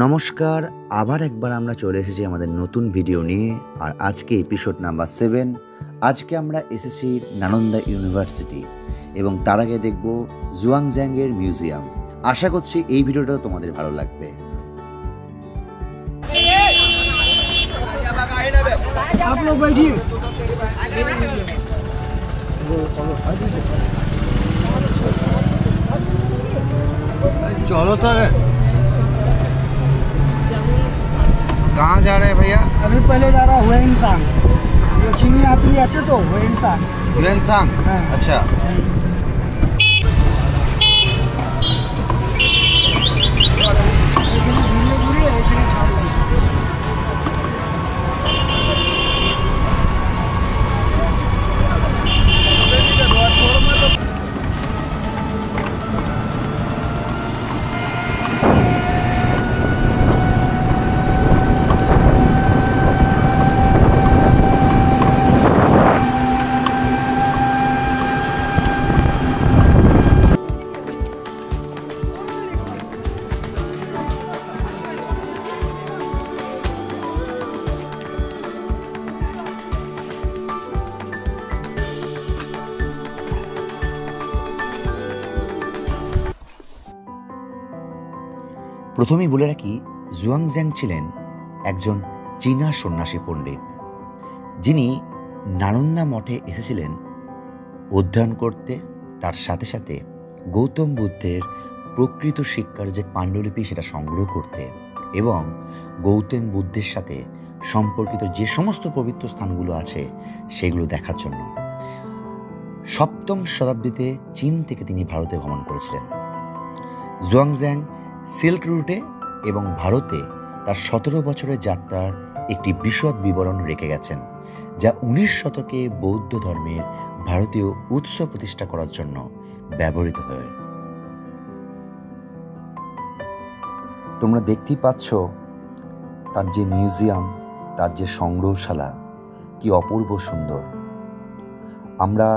নমস্কার, আবার একবার আমরা চলে এসেছি আমাদের নতুন ভিডিও নিয়ে। আর আজকে এপিসোড নাম্বার 7। আজকে আমরা এসেছি নালন্দা ইউনিভার্সিটি এবং তার আগে দেখব জুয়াংজ্যাংয়ের মিউজিয়াম। আশা করছি এই ভিডিওটা তোমাদের ভালো লাগবে। आप लोग बैठिए। चलो तो कहाँ जा रहे हैं भैया? अभी पहले जा रहा हुए इंसान जो चीनी यात्री अच्छे तो हुए इंसान युएनसांग। हाँ। अच्छा, প্রথমেই বলে রাখি, জুয়াংজ্যাং ছিলেন একজন চীনা সন্ন্যাসী পণ্ডিত, যিনি নালন্দা মঠে এসেছিলেন অধ্যয়ন করতে। তার সাথে সাথে গৌতম বুদ্ধের প্রকৃত শিক্ষার যে পাণ্ডুলিপি সেটা সংগ্রহ করতে এবং গৌতম বুদ্ধের সাথে সম্পর্কিত যে সমস্ত পবিত্র স্থানগুলো আছে সেগুলো দেখার জন্য। 7ম শতাব্দীতে চীন থেকে তিনি ভারতে ভ্রমণ করেছিলেন। জুয়াংজ্যাং সিল্ক রুটে এবং ভারতে তার 17 বছরের যাত্রার একটি বিশদ বিবরণ রেখে গেছেন, যা 19 শতকে বৌদ্ধ ধর্মের ভারতীয় উৎস প্রতিষ্ঠা করার জন্য ব্যবহৃত হয়। তোমরা দেখতেই পাচ্ছ তার যে মিউজিয়াম, তার যে সংগ্রহশালা, কি অপূর্ব সুন্দর। আমরা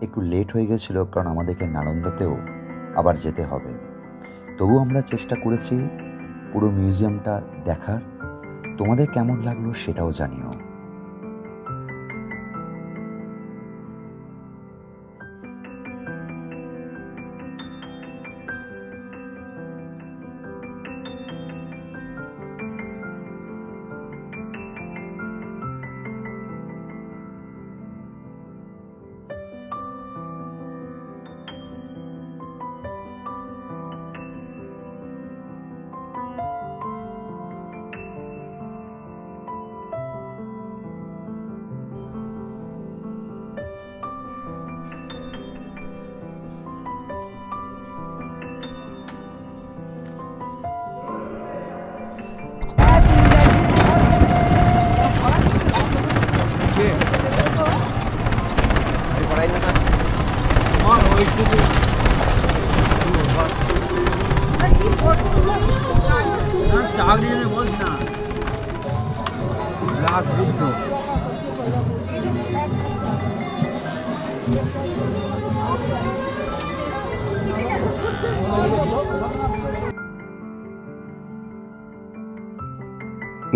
একটু লেট হয়ে গেছিল, কারণ আমাদেরকে নালন্দাতেও আবার যেতে হবে। তবু আমরা চেষ্টা করেছি পুরো মিউজিয়ামটা দেখার। তোমাদের কেমন লাগলো সেটাও জানিও।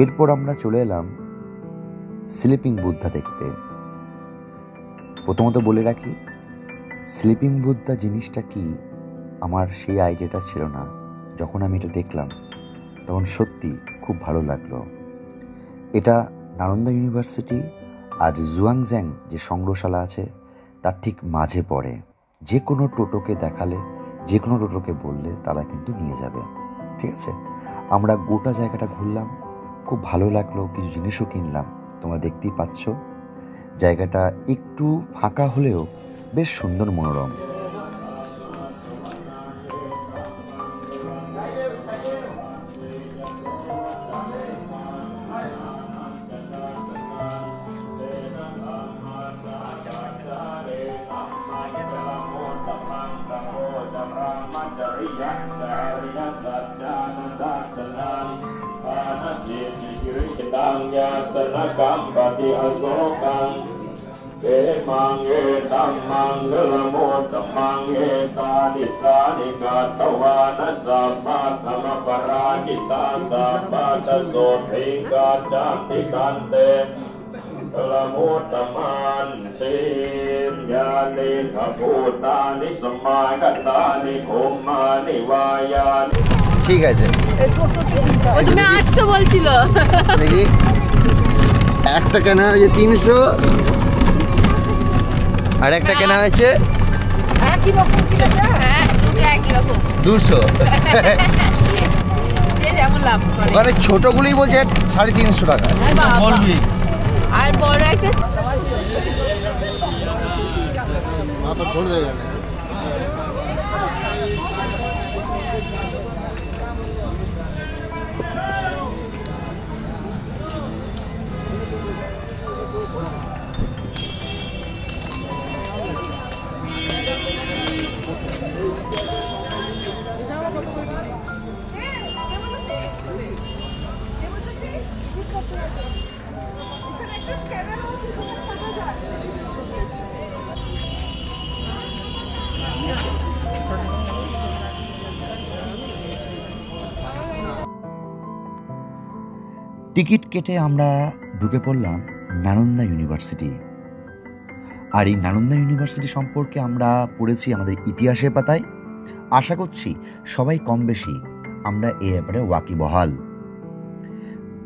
এরপর আমরা চলে এলাম স্লিপিং বুদ্ধা দেখতে। প্রথমত বলে রাখি, স্লিপিং বুদ্ধা জিনিসটা কি আমার সেই আইডিয়াটা ছিল না। যখন আমি এটা দেখলাম তখন সত্যি খুব ভালো লাগলো। এটা নালন্দা ইউনিভার্সিটি আর জুয়াংজ্যাং যে সংগ্রহশালা আছে তার ঠিক মাঝে পড়ে। যে কোনো টোটোকে দেখালে, যে কোনো টোটোকে বললে তারা কিন্তু নিয়ে যাবে। ঠিক আছে, আমরা গোটা জায়গাটা ঘুরলাম, খুব ভালো লাগলো, কিছু জিনিসও কিনলাম। তোমরা দেখতেই পাচ্ছ জায়গাটা একটু ফাঁকা হলেও বেশ সুন্দর, মনোরম। เอมังเอตัมมังกลโมตตมังเอตานิสานิกาตวานัสสัมมาธรรมปราจิตาสัมมาตโสทิกาจันติกันเตกลโมตตมันเตยานิขภูตานิสมากตานิโคมานิวายานิ ঠিক আছে ও তুমি 800 বলছিল দেখি একটা কেনা হয়েছে 300 আর একটা কেনা হয়েছে একই রকম কি আছে হ্যাঁ দুটো একই রকম 200 যে যেমন লাভ করে ওখানে ছোটগুলোই বলছে 350 টাকা বলবি আর বড় একটা वहाँ पर छोड़ देगा টিকিট কেটে আমরা ঢুকে পড়লাম নালন্দা ইউনিভার্সিটি। আর এই নালন্দা ইউনিভার্সিটি সম্পর্কে আমরা পড়েছি আমাদের ইতিহাসের পাতায়। আশা করছি সবাই কম বেশি আমরা এ ব্যাপারে ওয়াকিবহাল।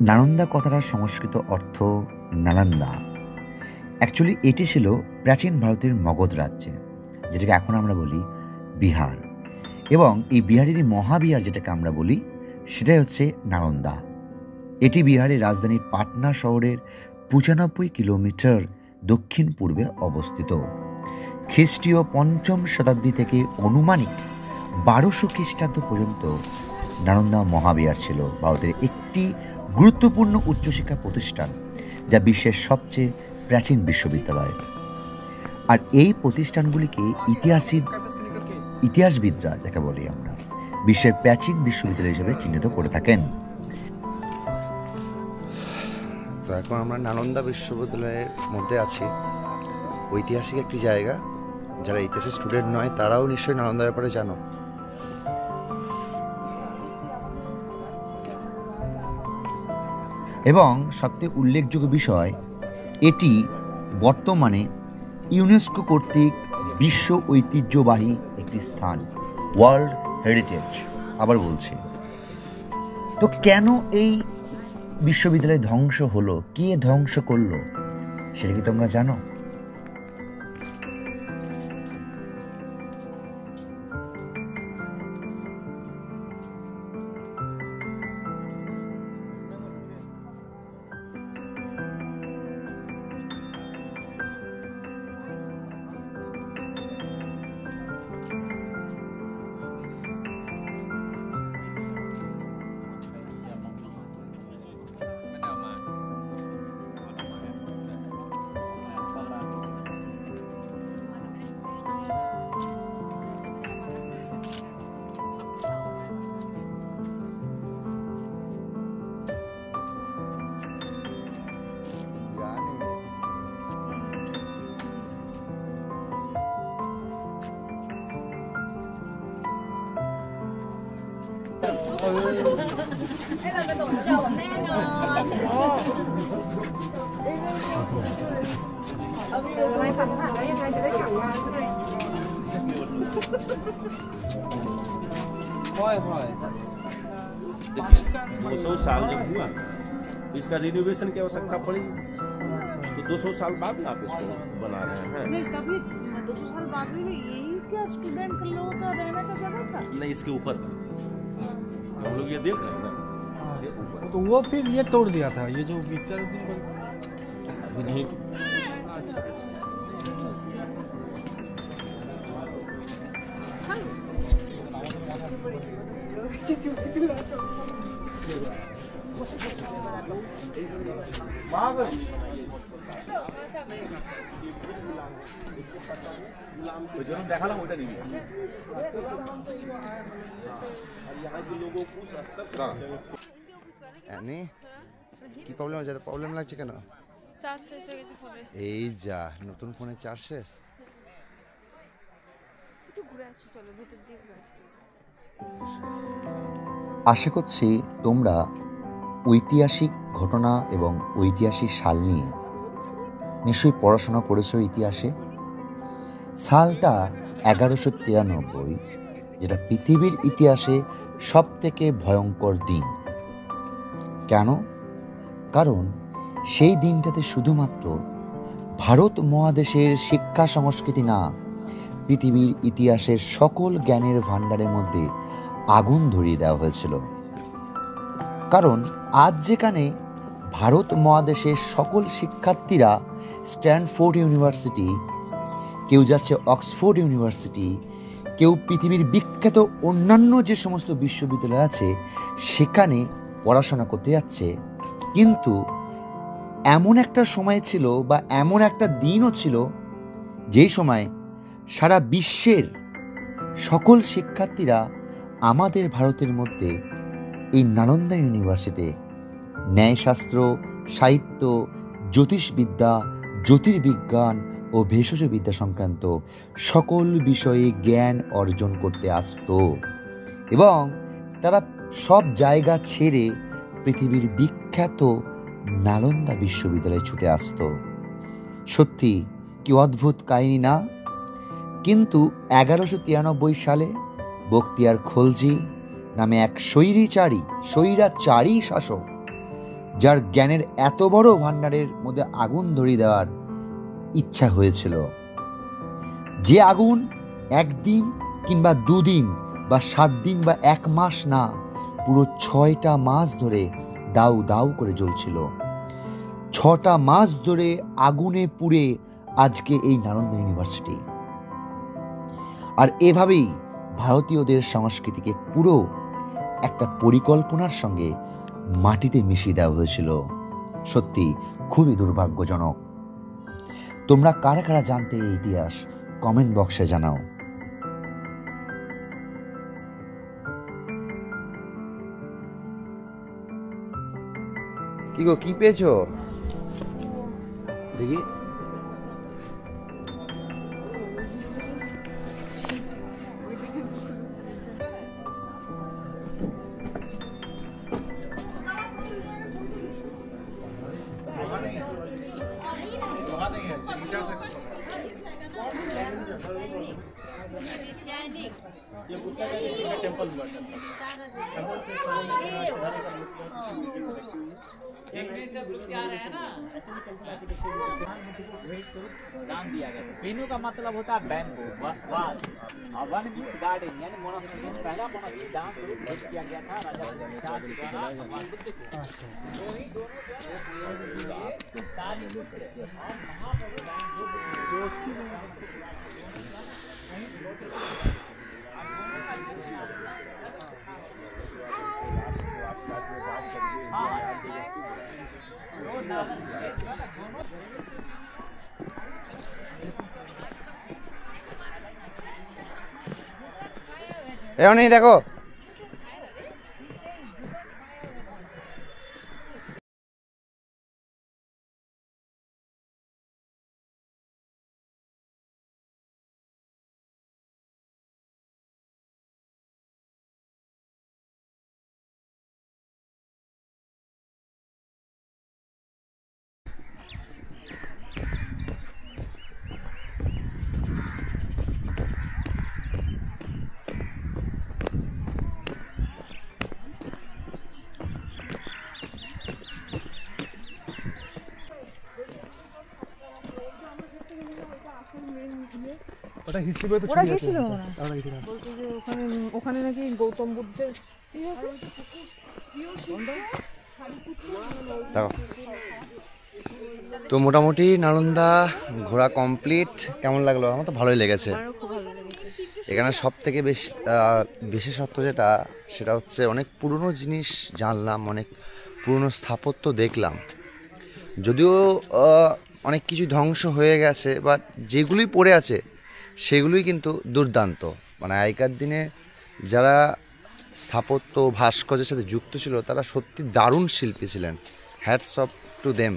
নালন্দা কথাটার সংস্কৃত অর্থ নালন্দা। অ্যাকচুয়ালি এটি ছিল প্রাচীন ভারতের মগধ রাজ্যে, যেটাকে এখন আমরা বলি বিহার, এবং এই বিহারেরই মহাবিহার যেটাকে আমরা বলি সেটাই হচ্ছে নালন্দা। এটি বিহারের রাজধানী পাটনা শহরের 95 কিলোমিটার দক্ষিণ পূর্বে অবস্থিত। খ্রিস্টীয় 5ম শতাব্দী থেকে অনুমানিক 1200 খ্রিস্টাব্দ পর্যন্ত নালন্দা মহাবিহার ছিল ভারতের একটি গুরুত্বপূর্ণ উচ্চশিক্ষা প্রতিষ্ঠান, যা বিশ্বের সবচেয়ে প্রাচীন বিশ্ববিদ্যালয়। আর এই প্রতিষ্ঠানগুলিকে ইতিহাসবিদরা, যাকে বলি আমরা, বিশ্বের প্রাচীন বিশ্ববিদ্যালয় হিসেবে চিহ্নিত করে থাকেন। তো এখন আমরা নালন্দা বিশ্ববিদ্যালয়ের মধ্যে আছি। ঐতিহাসিক একটি জায়গা, যারা ইতিহাসের স্টুডেন্ট নয় তারাও নিশ্চয়ই নালন্দা ব্যাপারে জানো। এবং সবথেকে উল্লেখযোগ্য বিষয়, এটি বর্তমানে ইউনেস্কো কর্তৃক বিশ্ব ঐতিহ্যবাহী একটি স্থান, ওয়ার্ল্ড হেরিটেজ। আবার বলছি, তো কেন এই বিশ্ববিদ্যালয় ধ্বংস হলো, কে ধ্বংস করলো, সেটা কি তোমরা জানো? देखिए 200 साल जब हुआ इसका रिनोवेशन की आवश्यकता पड़ी, तो 200 साल बाद ना आप इसको बना रहे हैं। नहीं तभी 200 साल बाद में यही क्या स्टूडेंट लोगों का रहने का जगह था? नहीं, इसके ऊपर हम लोग ये देख रहे हैं ना, इसके ऊपर तो वो फिर ये तोड़ दिया था, ये जो पिक्चर अभी नहीं। দেখালাম ওইটা নিবি। কি প্রবলেম আছে? প্রবলেম লাগছে কেন? চার্জ শেষ হয়ে গেছে ফোনে। এই যা নতুন ফোনে চার্জ শেষ। একটু ঘুরে আসি, চলো ভেতর দিয়ে ঘুরে আসি। আশা করছি তোমরা ঐতিহাসিক ঘটনা এবং ঐতিহাসিক সাল নিয়ে নিশ্চয়ই পড়াশোনা করেছো ইতিহাসে। সালটা 1193, যেটা পৃথিবীর ইতিহাসে সবথেকে ভয়ঙ্কর দিন। কেন? কারণ সেই দিনটাতে শুধুমাত্র ভারত মহাদেশের শিক্ষা সংস্কৃতি না, পৃথিবীর ইতিহাসের সকল জ্ঞানের ভাণ্ডারের মধ্যে আগুন ধরিয়ে দেওয়া হয়েছিল। কারণ আজ যেখানে ভারত মহাদেশের সকল শিক্ষার্থীরা স্ট্যানফোর্ড ইউনিভার্সিটি, কেউ যাচ্ছে অক্সফোর্ড ইউনিভার্সিটি, কেউ পৃথিবীর বিখ্যাত অন্যান্য যে সমস্ত বিশ্ববিদ্যালয় আছে সেখানে পড়াশোনা করতে যাচ্ছে, কিন্তু এমন একটা সময় ছিল বা এমন একটা দিনও ছিল যেই সময় সারা বিশ্বের সকল শিক্ষার্থীরা আমাদের ভারতের মধ্যে এই নালন্দা ইউনিভার্সিটিতে ন্যায়শাস্ত্র, সাহিত্য, জ্যোতিষবিদ্যা, জ্যোতির্বিজ্ঞান ও ভেষজ বিদ্যা সংক্রান্ত সকল বিষয়ে জ্ঞান অর্জন করতে আসতো এবং তারা সব জায়গা ছেড়ে পৃথিবীর বিখ্যাত নালন্দা বিশ্ববিদ্যালয়ে ছুটে আসতো। সত্যি কি অদ্ভুত কাহিনী না? কিন্তু 1193 সালে বখতিয়ার খলজি নামে এক স্বৈরাচারী শাসক, যার জ্ঞানের এত বড় ভাণ্ডারের মধ্যে আগুন ধরিয়ে দেওয়ার ইচ্ছা হয়েছিল, যে আগুন একদিন কিংবা দুদিন বা 7 দিন বা 1 মাস না, পুরো 6টা মাস ধরে দাউ দাউ করে জ্বলছিল। 6টা মাস ধরে আগুনে পুড়ে আজকে এই নালন্দা ইউনিভার্সিটি। আর এভাবেই ভারতীয়দের সংস্কৃতিকে পুরো একটা পরিকল্পনার সঙ্গে মাটিতে মিশিয়ে দেওয়া হয়েছিল। সত্যি খুবই দুর্ভাগ্যজনক। তোমরা কারা কারা জানতে এই ইতিহাস কমেন্ট বক্সে জানাও। কি গো, কি পেয়েছো দেখি? नाम दिया गया था। वेन्यू का मतलब होता है बैंको, वाद। और वन मीन्स गार्डन, यानी मोनास्ट्री। पहला मोनास्ट्री जहाँ शुरू किया गया था राजा प्रताप के द्वारा भगवान बुद्ध को। तो ही दोनों सारी युक्त और महाप्रभु এমনি দেখো, ওটা হিস্ট্রি তো ওরা গেছিল না, বলতে যে ওখানে নাকি গৌতম বুদ্ধের দেখো। তো মোটামুটি নালন্দা ঘোরা কমপ্লিট। কেমন লাগলো? আমার তো ভালোই লেগেছে। এখানে সব থেকে বিশেষত্ব যেটা, সেটা হচ্ছে অনেক পুরনো জিনিস জানলাম, অনেক পুরনো স্থাপত্য দেখলাম। যদিও অনেক কিছু ধ্বংস হয়ে গেছে, বাট যেগুলি পড়ে আছে সেগুলোই কিন্তু দুর্দান্ত। মানে আগেকার দিনে যারা স্থাপত্য ভাস্কর্যের সাথে যুক্ত ছিল তারা সত্যি দারুণ শিল্পী ছিলেন। Hats off to them.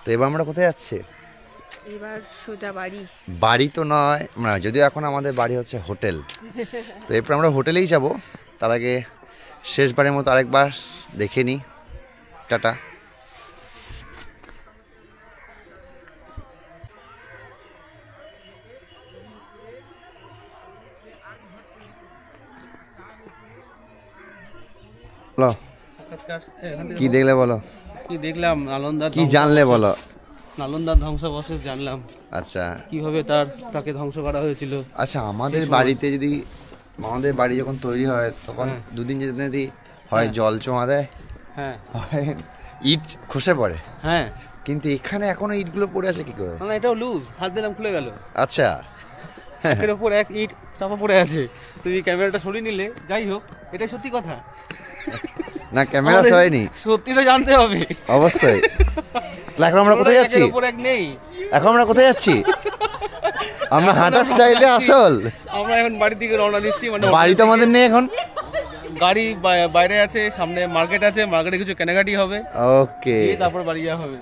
তো এবার আমরা কোথায় যাচ্ছি? এবার সোজা বাড়ি। বাড়ি তো নয়, মানে যদিও এখন আমাদের বাড়ি হচ্ছে হোটেল, তো এরপর আমরা হোটেলেই যাব। তার আগে শেষবারের মতো আরেকবার দেখে নিই। টাটা। বলো কি দেখলে, বলো কি দেখলাম, নালন্দা কি জানলে বলো। নালন্দার ধ্বংসাবশেষ জানলাম। আচ্ছা, কিভাবে তাকে ধ্বংস করা হয়েছিল। আচ্ছা আমাদের বাড়িতে যদি, আমাদের বাড়ি যখন তৈরি হয় তখন দুদিন যেতে যদি হয় জল জমা দেয়, হ্যাঁ, হয় ইট খসে পড়ে, হ্যাঁ, কিন্তু এখানে এখনো ইটগুলো পড়ে আছে কি করে? না এটাও লুজ, হাত দিলাম খুলে গেল। আচ্ছা, এর উপর এক ইট চাপা পড়ে আছে। তুমি ক্যামেরাটা সরিয়ে নিলে, যাই হোক এটাই সত্যি কথা। না ক্যামেরা সরাইনি, সত্যিটা জানতে হবে অবশ্যই। এখন আমরা কোথায় যাচ্ছি? উপর এক নেই। এখন আমরা কোথায় যাচ্ছি? আমরা হাঁটা স্টাইলে আসল। আমরা এখন বাড়ির দিকে রওনা দিচ্ছি। মানে বাড়ি তো আমাদের নেই এখন, গাড়ি বাইরে আছে, সামনে মার্কেট আছে, মার্কেটে কিছু কেনাকাটি হবে, ওকে, তারপর বাড়ি যাওয়া হবে।